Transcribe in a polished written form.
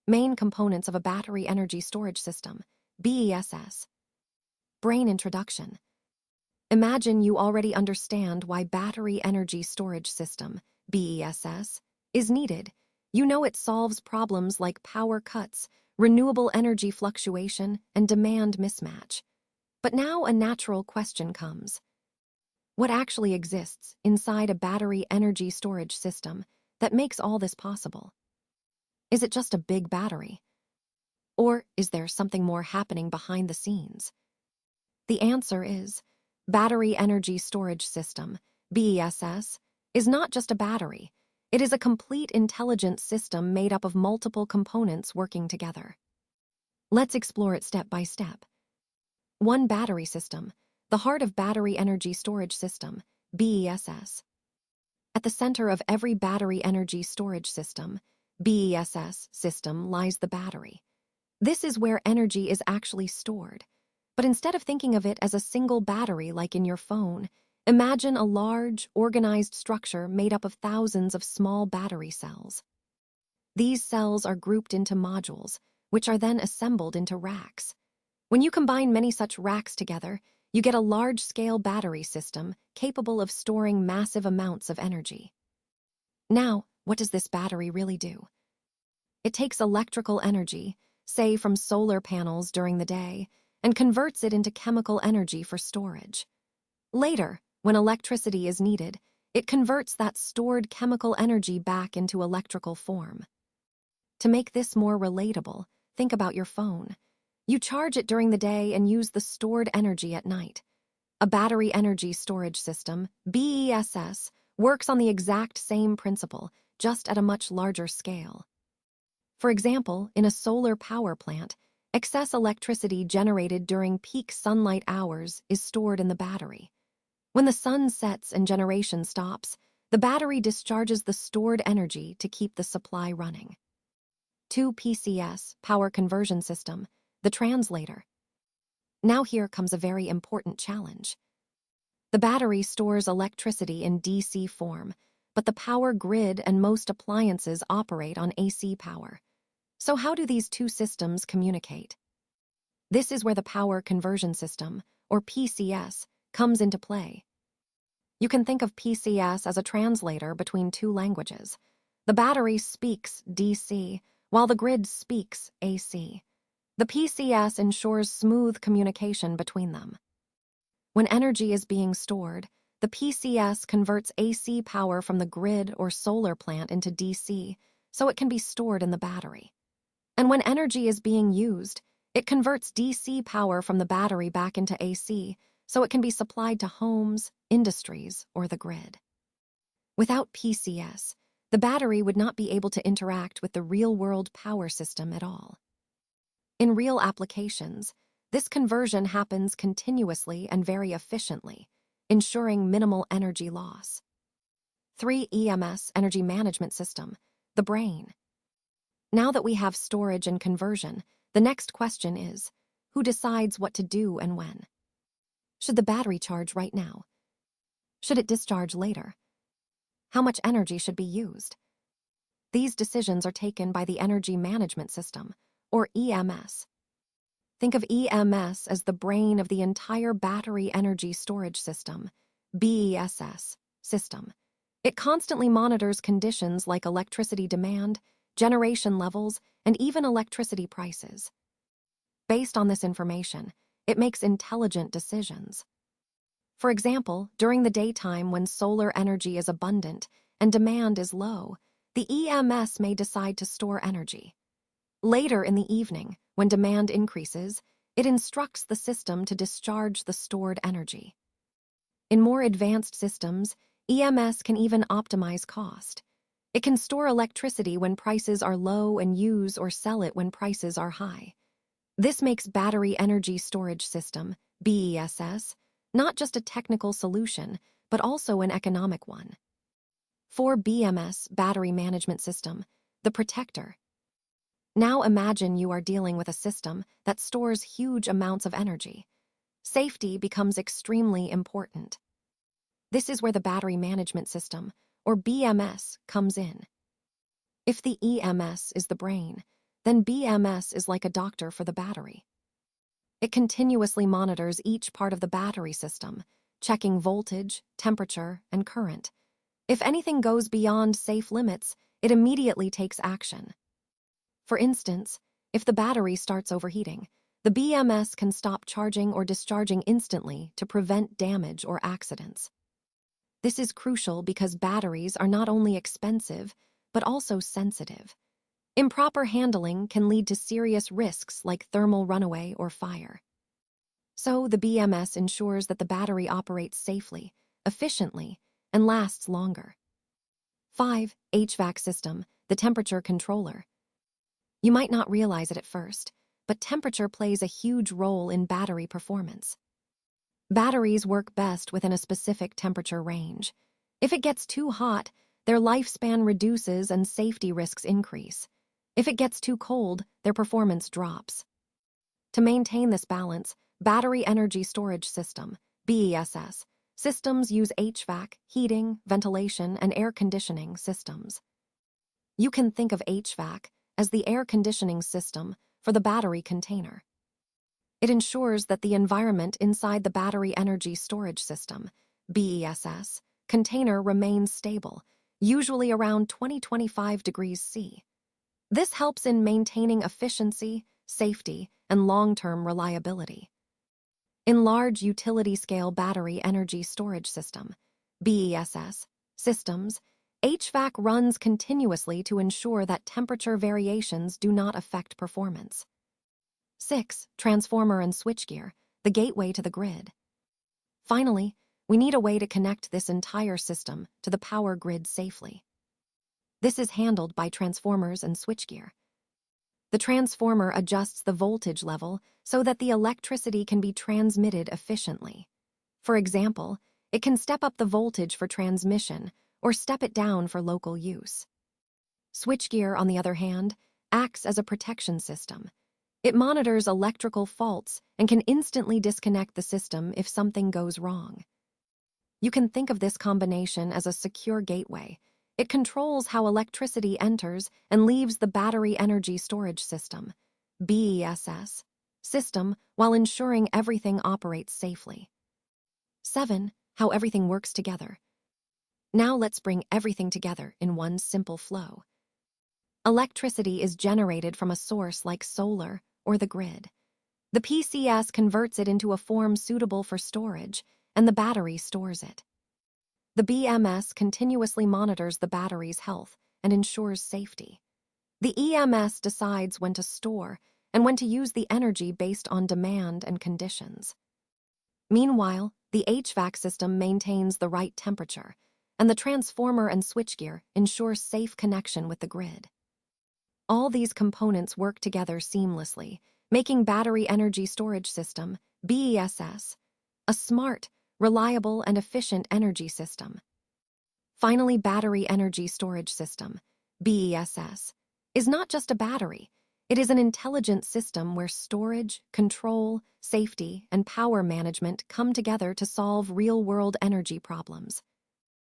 Main components of a battery energy storage system, BESS. Brain introduction. Imagine you already understand why battery energy storage system, BESS, is needed. You know it solves problems like power cuts, renewable energy fluctuation, and demand mismatch. But now a natural question comes. What actually exists inside a battery energy storage system that makes all this possible? Is it just a big battery? Or is there something more happening behind the scenes? The answer is, battery energy storage system, BESS, is not just a battery. It is a complete intelligent system made up of multiple components working together. Let's explore it step by step. 1. Battery system, the heart of battery energy storage system, BESS. At the center of every battery energy storage system, BESS system, lies the battery. This is where energy is actually stored. But instead of thinking of it as a single battery like in your phone, imagine a large, organized structure made up of thousands of small battery cells. These cells are grouped into modules, which are then assembled into racks. When you combine many such racks together, you get a large-scale battery system capable of storing massive amounts of energy. Now, what does this battery really do? It takes electrical energy, say from solar panels during the day, and converts it into chemical energy for storage. Later, when electricity is needed, it converts that stored chemical energy back into electrical form. To make this more relatable, think about your phone. You charge it during the day and use the stored energy at night. A battery energy storage system, BESS, works on the exact same principle, just at a much larger scale. For example, in a solar power plant, excess electricity generated during peak sunlight hours is stored in the battery. When the sun sets and generation stops, the battery discharges the stored energy to keep the supply running. 2. PCS, power conversion system, the translator. Now here comes a very important challenge. The battery stores electricity in DC form, but the power grid and most appliances operate on AC power. So how do these two systems communicate? This is where the power conversion system, or PCS, comes into play. You can think of PCS as a translator between two languages. The battery speaks DC, while the grid speaks AC. The PCS ensures smooth communication between them. When energy is being stored, the PCS converts AC power from the grid or solar plant into DC, so it can be stored in the battery. And when energy is being used, it converts DC power from the battery back into AC, so it can be supplied to homes, industries, or the grid. Without PCS, the battery would not be able to interact with the real-world power system at all. In real applications, this conversion happens continuously and very efficiently, ensuring minimal energy loss. 3. EMS, energy management system, the brain. Now that we have storage and conversion, the next question is, who decides what to do and when? Should the battery charge right now? Should it discharge later? How much energy should be used? These decisions are taken by the energy management system, or EMS. Think of EMS as the brain of the entire battery energy storage system, BESS, system. It constantly monitors conditions like electricity demand, generation levels, and even electricity prices. Based on this information, it makes intelligent decisions. For example, during the daytime when solar energy is abundant and demand is low, the EMS may decide to store energy. Later in the evening, when demand increases, it instructs the system to discharge the stored energy. In more advanced systems, EMS can even optimize cost. It can store electricity when prices are low and use or sell it when prices are high. This makes battery energy storage system, BESS, not just a technical solution, but also an economic one. 4. BMS, battery management system, the protector. Now imagine you are dealing with a system that stores huge amounts of energy. Safety becomes extremely important. This is where the battery management system, or BMS, comes in. If the EMS is the brain, then BMS is like a doctor for the battery. It continuously monitors each part of the battery system, checking voltage, temperature, and current. If anything goes beyond safe limits, it immediately takes action. For instance, if the battery starts overheating, the BMS can stop charging or discharging instantly to prevent damage or accidents. This is crucial because batteries are not only expensive, but also sensitive. Improper handling can lead to serious risks like thermal runaway or fire. So the BMS ensures that the battery operates safely, efficiently, and lasts longer. 5. HVAC system, the temperature controller. You might not realize it at first, but temperature plays a huge role in battery performance. Batteries work best within a specific temperature range. If it gets too hot, their lifespan reduces and safety risks increase. If it gets too cold, their performance drops. To maintain this balance, Battery Energy Storage System, BESS, systems use HVAC, heating, ventilation, and air conditioning systems. You can think of HVAC as the air conditioning system for the battery container. It ensures that the environment inside the Battery Energy Storage System, BESS, container remains stable, usually around 20-25 degrees C. This helps in maintaining efficiency, safety, and long-term reliability. In large utility-scale battery energy storage system, BESS, systems, HVAC runs continuously to ensure that temperature variations do not affect performance. 6. Transformer and switchgear, the gateway to the grid. Finally, we need a way to connect this entire system to the power grid safely. This is handled by transformers and switchgear. The transformer adjusts the voltage level so that the electricity can be transmitted efficiently. For example, it can step up the voltage for transmission or step it down for local use. Switchgear, on the other hand, acts as a protection system. It monitors electrical faults and can instantly disconnect the system if something goes wrong. You can think of this combination as a secure gateway. It controls how electricity enters and leaves the battery energy storage system, BESS, system while ensuring everything operates safely. 7. How everything works together. Now let's bring everything together in one simple flow. Electricity is generated from a source like solar or the grid. The PCS converts it into a form suitable for storage, and the battery stores it. The BMS continuously monitors the battery's health and ensures safety. The EMS decides when to store and when to use the energy based on demand and conditions. Meanwhile, the HVAC system maintains the right temperature, and the transformer and switchgear ensure safe connection with the grid. All these components work together seamlessly, making Battery Energy Storage System, BESS, a smart, reliable, and efficient energy system. Finally, Battery Energy Storage System, BESS, is not just a battery. It is an intelligent system where storage, control, safety, and power management come together to solve real-world energy problems.